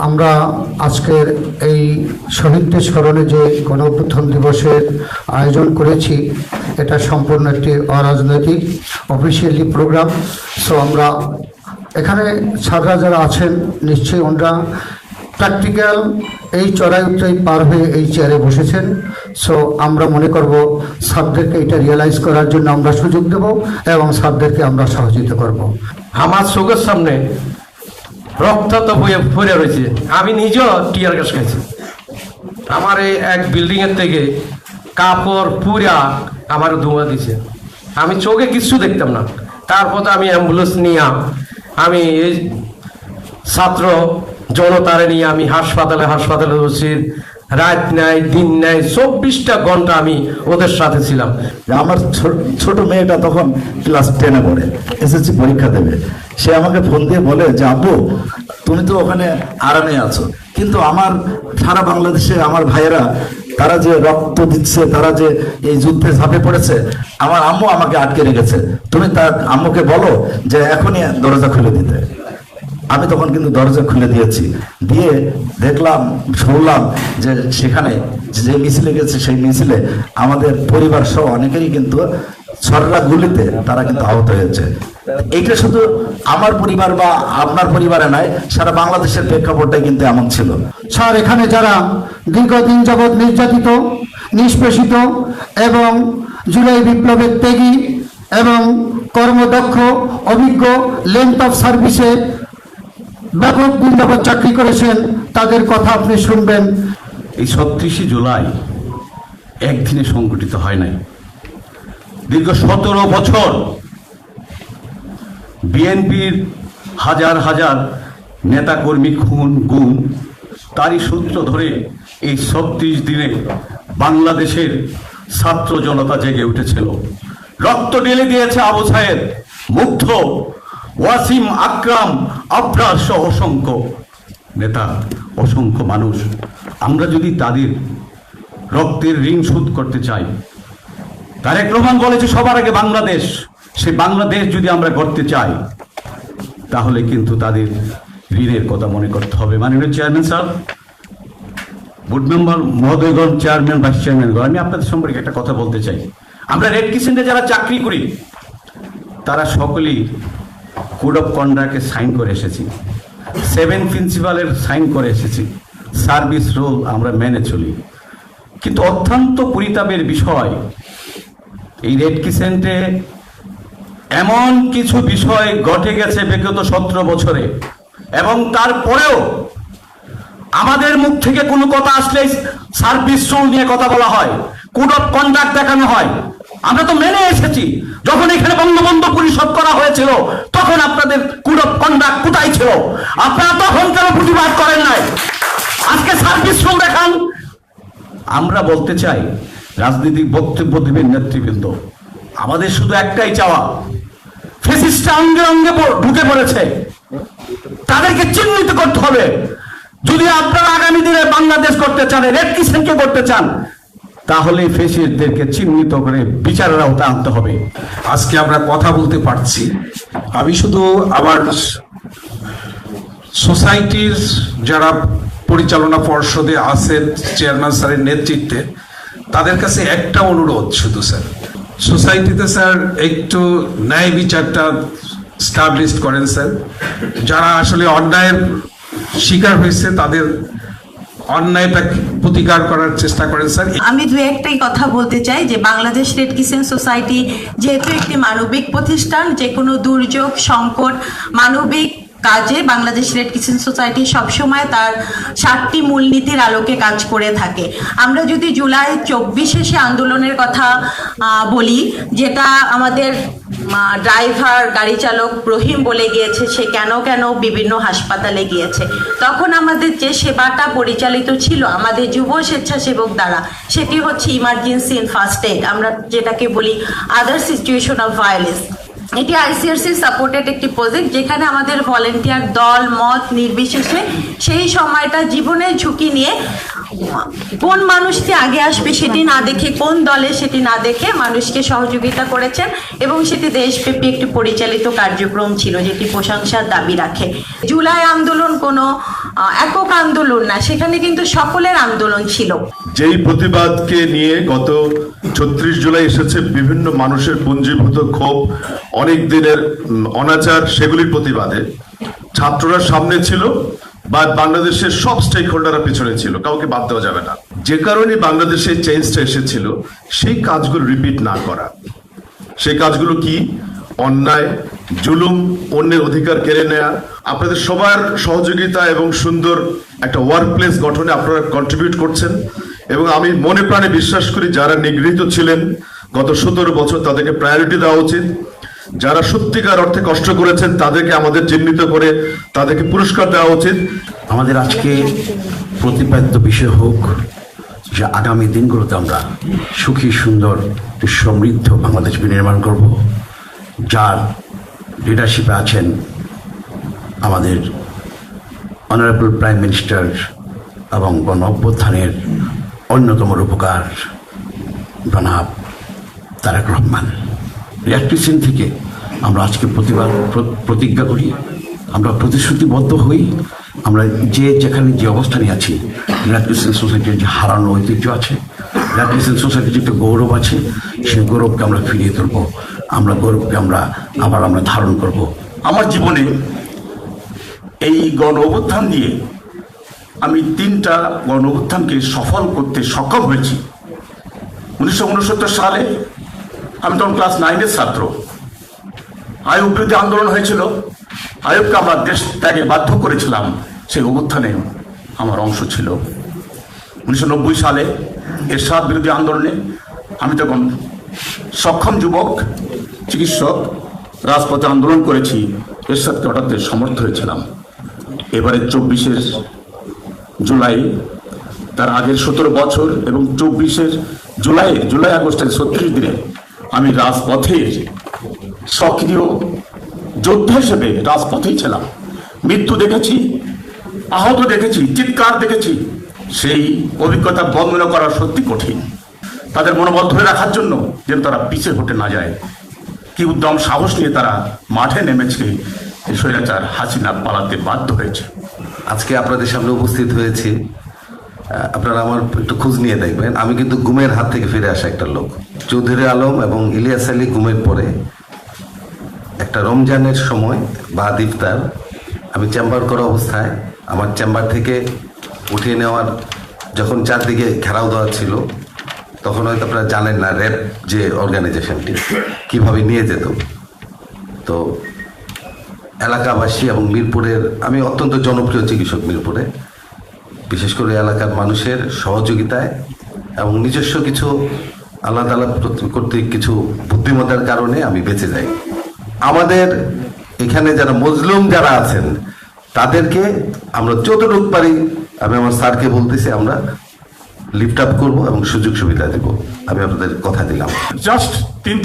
আমরা আজকের এই শহীদদের স্মরণে যে গণ অভ্যুত্থান দিবসের আয়োজন করেছি, এটা সম্পূর্ণ একটি অরাজনৈতিক অফিসিয়ালি প্রোগ্রাম। সো আমরা এখানে ছাত্ররা যারা আছেন নিশ্চয়ই ওনারা প্র্যাকটিক্যাল এই চড়াই উতরাই পার হয়ে এই চেয়ারে বসেছেন। সো আমরা মনে করব স্যারদেরকে এটা রিয়েলাইজ করার জন্য আমরা সুযোগ দেব এবং স্যারদেরকে আমরা সহযোগিতা করব। আমার চোখের সামনে রক্তাক্ত হয়ে পড়ে রয়েছে, আমি নিজেও টিয়ার গ্যাস খাইছি। আমার এই এক বিল্ডিংয়ের থেকে কাপড় পুরা আমার ধোঁয়া দিছে, আমি চোখে কিছু দেখতাম না। তারপর আমি অ্যাম্বুলেন্স নিয়ে আমি এই ছাত্র জনতারে নিয়ে আমি হাসপাতালে বসছি, রাত নাই দিন নাই 24টা ঘন্টা আমি ওদের সাথে ছিলাম। আমার ছোট মেয়েটা তখন ক্লাস 10-এ পড়ে, এসএসসি পরীক্ষা দেবে। সে আমাকে ফোন দিয়ে বলে যে আব্বু তুমি তো ওখানে আরামে আছো, কিন্তু আমার সারা বাংলাদেশে আমার ভাইয়েরা তারা যে রক্ত দিচ্ছে, তারা যে এই যুদ্ধে ঝাঁপে পড়েছে, আমার আম্মু আমাকে আটকে রেখেছে, তুমি তার আম্মুকে বলো যে এখনই দরজা খুলে দিতে। আমি তখন কিন্তু দরজা খুলে দিয়েছি, দিয়ে দেখলাম শুনলাম যে সেখানে যে মিছিলে গেছে সেই মিছিলে আমাদের পরিবার সহ অনেকেরই কিন্তু ছররা গুলিতে তারা কিন্তু আহত হয়েছে। এইটা শুধু আমার পরিবার বা আপনার পরিবারে নয়, সারা বাংলাদেশের প্রেক্ষাপটটাই কিন্তু এমন ছিল। স্যার, এখানে যারা দীর্ঘদিন যাবৎ নির্যাতিত, নিষ্পেষিত এবং জুলাই বিপ্লবের ত্যাগী এবং কর্মদক্ষ অভিজ্ঞ লেন্থ অফ সার্ভিসে ব্যাপক দিন যাবৎ চাকরি করেছেন, তাদের কথা আপনি শুনবেন। এই ৩৬শে জুলাই একদিনে সংগঠিত হয় নাই। দীর্ঘ ১৭ বছর বিএনপির হাজার হাজার নেতাকর্মী খুন গুম, তারই সূত্র ধরে এই ৩৬ দিনে বাংলাদেশের ছাত্র জনতা জেগে উঠেছিল। রক্ত ঢেলে দিয়েছে আবু সায়েদ, মুগ্ধ, ওয়াসিম, আকরাম, আবরার সহ অসংখ্য নেতা, অসংখ্য মানুষ। আমরা যদি তাদের রক্তের ঋণ শোধ করতে চাই, তারেক রহমান বলেছে সবার আগে বাংলাদেশ, সে বাংলাদেশ যদি আমরা করতে চাই তাহলে কিন্তু তাদের ঋণের কথা মনে করতে হবে। মাননীয় চেয়ারম্যান স্যার, বোর্ড মেম্বার মহোদয়গণ, চেয়ারম্যান, ভাইস চেয়ারম্যানগণ, আমি আপনাদের সম্পর্কে একটা কথা বলতে চাই। আমরা রেড ক্রিসেন্টে যারা চাকরি করি তারা সকলেই কোড অফ কন্ডাক্টে সাইন করে এসেছি, 7 প্রিন্সিপালের সাইন করে এসেছি, সার্ভিস রোল আমরা মেনে চলি। কিন্তু অত্যন্ত পরিতাপের বিষয়, এই রেড ক্রিসেন্টে এমন কিছু বিষয় ঘটে গেছে বিগত 17 বছরে, এবং তারপরেও আমাদের মুখ থেকে কোনো কথা আসলে সার্ভিস রোল নিয়ে কথা বলা হয়, কোড অফ কন্ডাক্ট দেখানো হয়। আমরা তো মেনে এসেছি। যখন এখানে বঙ্গবন্ধু পরিষদ করা হয়েছিল তখন আপনাদের কোড অফ কন্ডাক্ট কোথায় ছিল? আপনারা তখন কেন প্রতিবাদ করেন নাই? আজকে সার্ভিস রোল দেখান। আমরা বলতে চাই, রাজনৈতিক বক্তব্য দিবেন নেতৃবৃন্দ, আমাদের শুধু একটাই চাওয়া, ফ্যাসিস্টরা অঙ্গে অঙ্গে ঢুকে পড়েছে, তাদেরকে চিহ্নিত করতে হবে। যদি আপনারা আগামী দিনে বাংলাদেশ করতে চান, রেড ক্রিসেন্টকে করতে চান, তাহলে ফ্যাসিস্টদেরকে চিহ্নিত করে বিচারের আওতায় আনতে হবে। আজকে আমরা কথা বলতে পারছি। আমি শুধু আমার সোসাইটির যারা পরিচালনা পর্ষদে আছেন চেয়ারম্যান স্যারের নেতৃত্বে, তাদের কাছে একটা অনুরোধ শুধু স্যার, সোসাইটিতে স্যার একটু ন্যায় বিচারটা স্টাবলিশ করেন স্যার। যারা আসলে অন্যায়ের শিকার হয়েছে তাদের অন্যায়টা প্রতিকার করার চেষ্টা করেন স্যার। আমি দু একটাই কথা বলতে চাই যে বাংলাদেশ রেড ক্রিসেন্ট সোসাইটি যেহেতু একটি মানবিক প্রতিষ্ঠান, যে কোনো দুর্যোগ, সংকট, মানবিক কাজে বাংলাদেশ রেড ক্রিসেন্ট সোসাইটি সবসময় তার 7টি মূলনীতির আলোকে কাজ করে থাকে। আমরা যদি জুলাই 24 সে আন্দোলনের কথা বলি, যেটা আমাদের ড্রাইভার, গাড়ি চালক রহিম বলে গিয়েছে সে কেন কেন বিভিন্ন হাসপাতালে গিয়েছে, তখন আমাদের যে সেবাটা পরিচালিত ছিল আমাদের যুব স্বেচ্ছাসেবক দ্বারা, সেটি হচ্ছে ইমার্জেন্সি ইন ফার্স্ট এইড, আমরা যেটাকে বলি আদার সিচুয়েশন অফ ভায়োলেন্স। এটি আইসিআরসি সাপোর্টেড একটি প্রজেক্ট, যেখানে আমাদের ভলেন্টিয়ার দল মত নির্বিশেষে সেই সময়টা জীবনের ঝুঁকি নিয়ে কোন মানুষটি আগে আসবে সেটি না দেখে, কোন দলে সেটি না দেখে মানুষকে সহযোগিতা করেছেন, এবং সেটি দেশব্যাপী একটি পরিচালিত কার্যক্রম ছিল যেটি প্রশংসার দাবি রাখে। জুলাই আন্দোলন কোনো একক আন্দোলন না, সেখানে কিন্তু সকলের আন্দোলন ছিল। যেই প্রতিবাদকে নিয়ে গত ৩৬ জুলাই এসেছে বিভিন্ন মানুষের পুঞ্জীভূত ক্ষোভ, অনেক দিনের অনাচার, সেগুলির প্রতিবাদে ছাত্ররা সামনে ছিল বা বাংলাদেশের সব স্টেক হোল্ডাররা পিছনে ছিল, কাউকে বাদ দেওয়া যাবে না। যে কারণে বাংলাদেশে চেঞ্জটা এসেছিল, সেই কাজগুলো রিপিট না করা। সেই কাজগুলো কি? অন্যায়, জুলুম, অন্যের অধিকার কেড়ে নেয়া। আপনাদের সবার সহযোগিতা এবং সুন্দর একটা ওয়ার্ক প্লেস গঠনে আপনারা কন্ট্রিবিউট করছেন, এবং আমি মনে প্রাণে বিশ্বাস করি যারা নিগৃহীত ছিলেন গত 17 বছর তাদেরকে প্রায়োরিটি দেওয়া উচিত। যারা সত্যিকার অর্থে কষ্ট করেছেন তাদেরকে আমাদের চিহ্নিত করে তাদেরকে পুরস্কার দেওয়া উচিত। আমাদের আজকে প্রতিপাদ্য বিষয় হোক যে আগামী দিনগুলোতে আমরা সুখী, সুন্দর, সমৃদ্ধ বাংলাদেশ বিনির্মাণ করব, যার লিডারশিপে আছেন আমাদের অনারেবল প্রাইম মিনিস্টার এবং গণ অভ্যুত্থানের অন্যতম রূপকার জনাব তারেক রহমান। ইলেকট্রিশিয়ান থেকে আমরা আজকে প্রতিজ্ঞা করি, আমরা প্রতিশ্রুতিবদ্ধ হই, আমরা যেখানে যে অবস্থানে আছি, ইলেকট্রিশিয়ান সোসাইটির যে হারানো ঐতিহ্য আছে, ইলেকট্রিশিয়ান সোসাইটির যে একটা গৌরব আছে, সেই গৌরবকে আমরা ফিরিয়ে তুলব, আমরা গৌরবকে আমরা ধারণ করব। আমার জীবনে এই গণ অভ্যুত্থান দিয়ে আমি 3টা গণ অভ্যুত্থানকে সফল করতে সক্ষম হয়েছি। 1969 সালে আমি তখন ক্লাস 9-এর ছাত্র। আইয়ুব বিরোধী আন্দোলন হয়েছিল, আইয়ুবকে আমরা দেশ ত্যাগে বাধ্য করেছিলাম, সেই অভ্যুত্থানে আমার অংশ ছিল। 1990 সালে এরশাদ বিরোধী আন্দোলনে আমি তখন সক্ষম যুবক চিকিৎসক, রাজপথে আন্দোলন করেছি, এরশাদকে হঠাৎ সমর্থ হয়েছিলাম। এবারে 24 জুলাই, তার আগের 17 বছর এবং 24 জুলাই আগস্টের 36 দিনে আমি রাজপথের সক্রিয় যোদ্ধা হিসেবে রাজপথেই ছিলাম। মৃত্যু দেখেছি, আহত দেখেছি, চিৎকার দেখেছি। সেই অভিজ্ঞতা বর্ণনা করা সত্যি কঠিন। তাদের মনোবল ধরে রাখার জন্য যেন তারা পিছিয়ে হতে না যায়, কি উদ্যম সাহস নিয়ে তারা মাঠে নেমেছে, স্বৈরাচার হাসিনা পালাতে বাধ্য হয়েছে। আজকে আপনাদের সামনে উপস্থিত হয়েছি, আপনারা আমার একটু খোঁজ নিয়ে দেখবেন। আমি কিন্তু গুমের হাত থেকে ফিরে আসা একটা লোক। চৌধুরী আলম এবং ইলিয়াস আলী গুমের পরে একটা রমজানের সময় বা ইফতার আমি চেম্বার করা অবস্থায় আমার চেম্বার থেকে উঠিয়ে নেওয়ার, যখন চারদিকে ঘেরাও দেওয়া ছিল, তখন হয়তো আপনারা জানেন না র্যাব যে অর্গানাইজেশনটি কীভাবে নিয়ে যেত। তো এলাকাবাসী এবং মিরপুরের, আমি অত্যন্ত জনপ্রিয় চিকিৎসক মিরপুরে, বিশেষ করে এলাকার মানুষের সহযোগিতায় এবং নিজস্ব কিছু আল্লাহ তাআলা কর্তৃক কিছু বুদ্ধিমত্তার কারণে আমি বেঁচে যাই। আমাদের এখানে যারা মজলুম যারা আছেন তাদেরকে আমরা যতটুকু পারি, আমি আমার স্যারকে বলতেছি, আমরা লিফট আপ করবো এবং সুযোগ সুবিধা দেব। আমি আপনাদের কথা দিলাম। জাস্ট 3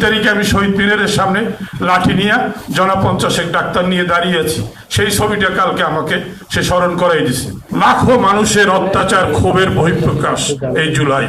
তারিখে আমি শহীদ মিনারের সামনে লাঠি নিয়ে জনপঞ্চাশেক ডাক্তার নিয়ে দাঁড়িয়ে আছি। সেই ছবিটা কালকে আমাকে সে স্মরণ করাই দিছে। লাখো মানুষের অত্যাচার, ক্ষোভের বহিঃপ্রকাশ এই জুলাই।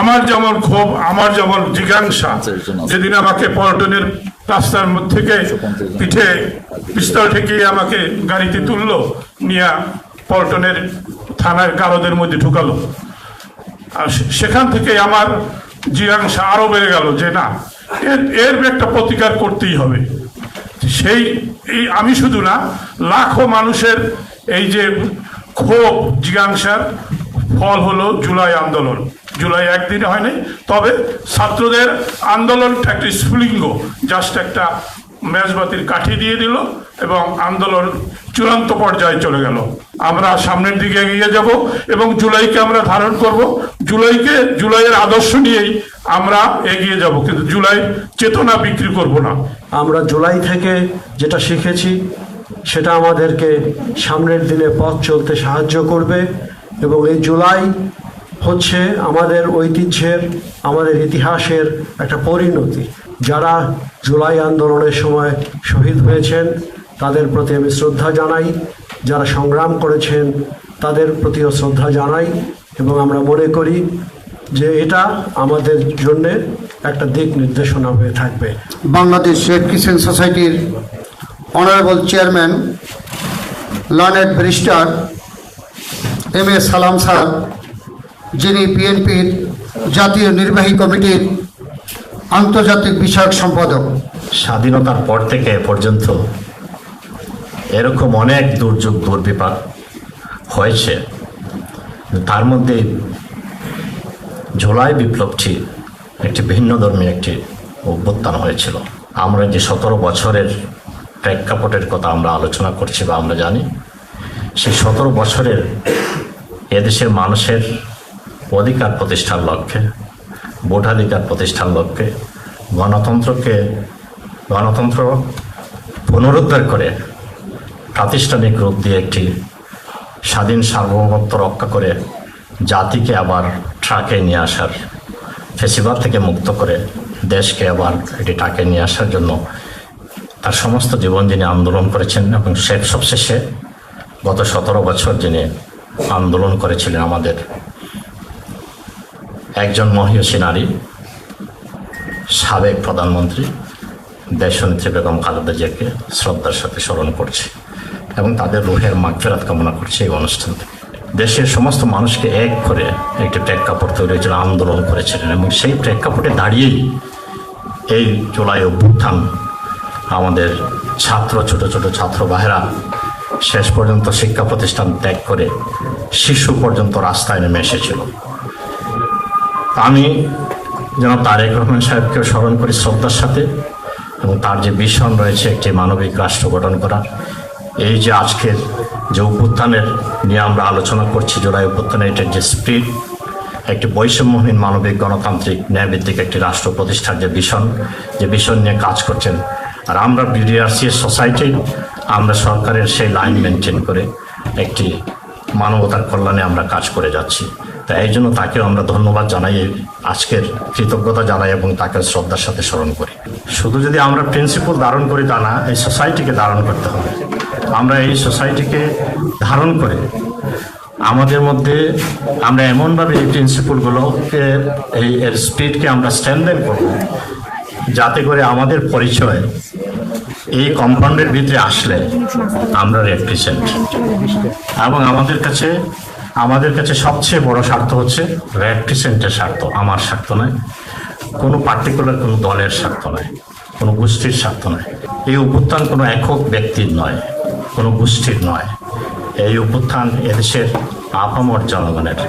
আমার যেমন ক্ষোভ, আমার যেমন জিজ্ঞাসা, যেদিন আমাকে পল্টনের রাস্তার থেকে পিঠে পিস্তল ঠেকিয়ে আমাকে গাড়িতে তুললো, নিয়ে পল্টনের থানার গারদের মধ্যে ঢুকালো। আর সেখান থেকে আমার জিজ্ঞাসা আরো বেড়ে গেল যে না, এর একটা প্রতিকার করতেই হবে। আমি শুধু না, লাখো মানুষের এই যে ক্ষোভ, জিজ্ঞাসার ফল হলো জুলাই আন্দোলন। জুলাই একদিনে হয়নি, তবে ছাত্রদের আন্দোলনটা একটা স্ফুলিঙ্গ, জাস্ট একটা মেজবাতির কাঠি দিয়ে দিল এবং আন্দোলন চূড়ান্ত পর্যায়ে চলে গেল। আমরা সামনের দিকে এগিয়ে যাব এবং জুলাইকে আমরা ধারণ করব। জুলাইয়ের আদর্শ নিয়েই আমরা এগিয়ে যাব, কিন্তু জুলাই চেতনা বিক্রি করব না। আমরা জুলাই থেকে যেটা শিখেছি সেটা আমাদেরকে সামনের দিনে পথ চলতে সাহায্য করবে, এবং এই জুলাই হচ্ছে আমাদের ঐতিহ্যের, আমাদের ইতিহাসের একটা পরিণতি। যারা জুলাই আন্দোলনের সময় শহীদ হয়েছেন তাদের প্রতি আমি শ্রদ্ধা জানাই, যারা সংগ্রাম করেছেন তাদের প্রতিও শ্রদ্ধা জানাই, এবং আমরা মনে করি যে এটা আমাদের জন্যে একটা দিক নির্দেশনা হয়ে থাকবে। বাংলাদেশ রেড ক্রিসেন্ট সোসাইটির honourable chairman learned barrister M A Salam sir, যিনি বিএনপির জাতীয় নির্বাহী কমিটির আন্তর্জাতিক বিষয়ক সম্পাদক। স্বাধীনতার পর থেকে এ পর্যন্ত এরকম অনেক দুর্যোগ দুর্বিপাক হয়েছে, তার মধ্যে জুলাই বিপ্লবটি একটি ভিন্নধর্মী একটি অভ্যুত্থান হয়েছিল। আমরা যে 17 বছরের প্রেক্ষাপটের কথা আমরা আলোচনা করছি বা আমরা জানি, সেই 17 বছরের এদেশের মানুষের অধিকার প্রতিষ্ঠার লক্ষ্যে, ভোটাধিকার প্রতিষ্ঠার লক্ষ্যে, গণতন্ত্র পুনরুদ্ধার করে প্রাতিষ্ঠানিক রূপ দিয়ে একটি স্বাধীন সার্বভৌমত্ব রক্ষা করে জাতিকে আবার ট্রাকে নিয়ে আসার, ফেসিবাদ থেকে মুক্ত করে দেশকে আবার এটি ট্রাকে নিয়ে আসার জন্য তার সমস্ত জীবন যিনি আন্দোলন করেছেন এবং সবশেষে গত 17 বছর যিনি আন্দোলন করেছিলেন, আমাদের একজন মহিয়সী নারী, সাবেক প্রধানমন্ত্রী দেশনেত্রী বেগম খালেদা জিয়াকে শ্রদ্ধার সাথে স্মরণ করছি এবং তাদের রুহের মাগফিরাত কামনা করছি। এই অনুষ্ঠান থেকে দেশের সমস্ত মানুষকে এক করে একটি প্রেক্ষাপট তৈরি হয়েছিল, আন্দোলন করেছিলেন এবং সেই প্রেক্ষাপটে দাঁড়িয়েই এই জুলাই অভ্যুত্থান আমাদের ছোট ছোট ছাত্র ভাইরা শেষ পর্যন্ত শিক্ষা প্রতিষ্ঠান ত্যাগ করে শিশু পর্যন্ত রাস্তায় নেমে এসেছিল। আমি জনাব তারেক রহমান সাহেবকেও স্মরণ করি শ্রদ্ধার সাথে এবং তার যে ভিশন রয়েছে একটি মানবিক রাষ্ট্র গঠন করা। এই যে আজকের যে অভ্যুত্থানের নিয়ে আমরা আলোচনা করছি, জুলাই অভ্যুত্থানের এটার যে স্পিরিট, একটি বৈষম্যহীন মানবিক গণতান্ত্রিক ন্যায়ভিত্তিক একটি রাষ্ট্র প্রতিষ্ঠার যে ভিশন নিয়ে কাজ করছেন, আর আমরা বিডিআরসি সোসাইটি আমরা সরকারের সেই লাইন মেনটেন করে একটি মানবতার কল্যাণে আমরা কাজ করে যাচ্ছি। তাই এই জন্য তাকেও আমরা ধন্যবাদ জানাই, আজকের কৃতজ্ঞতা জানাই এবং তাকে শ্রদ্ধার সাথে স্মরণ করি। শুধু যদি আমরা প্রিন্সিপাল ধারণ করি তা না, এই সোসাইটিকে ধারণ করতে হবে। আমরা এই সোসাইটিকে ধারণ করে আমাদের মধ্যে আমরা এমনভাবে এই প্রিন্সিপালগুলোকে এর স্পিরিটকে আমরা স্ট্রেনথেন করব, যাতে করে আমাদের পরিচয় এই কম্পাউন্ডের ভিতরে আসলে আমরা রিপ্রেজেন্ট, এবং আমাদের কাছে সবচেয়ে বড় স্বার্থ হচ্ছে রিপ্রেজেন্টের স্বার্থ, আমার স্বার্থ নয়, কোনো পার্টিকুলার কোনো দলের স্বার্থ নয়, কোনো গোষ্ঠীর স্বার্থ নয়। এই অভ্যুত্থান কোনো একক ব্যক্তির নয়, কোনো গোষ্ঠীর নয়, এই অভ্যুত্থান এদেশের আপামর জনগণের।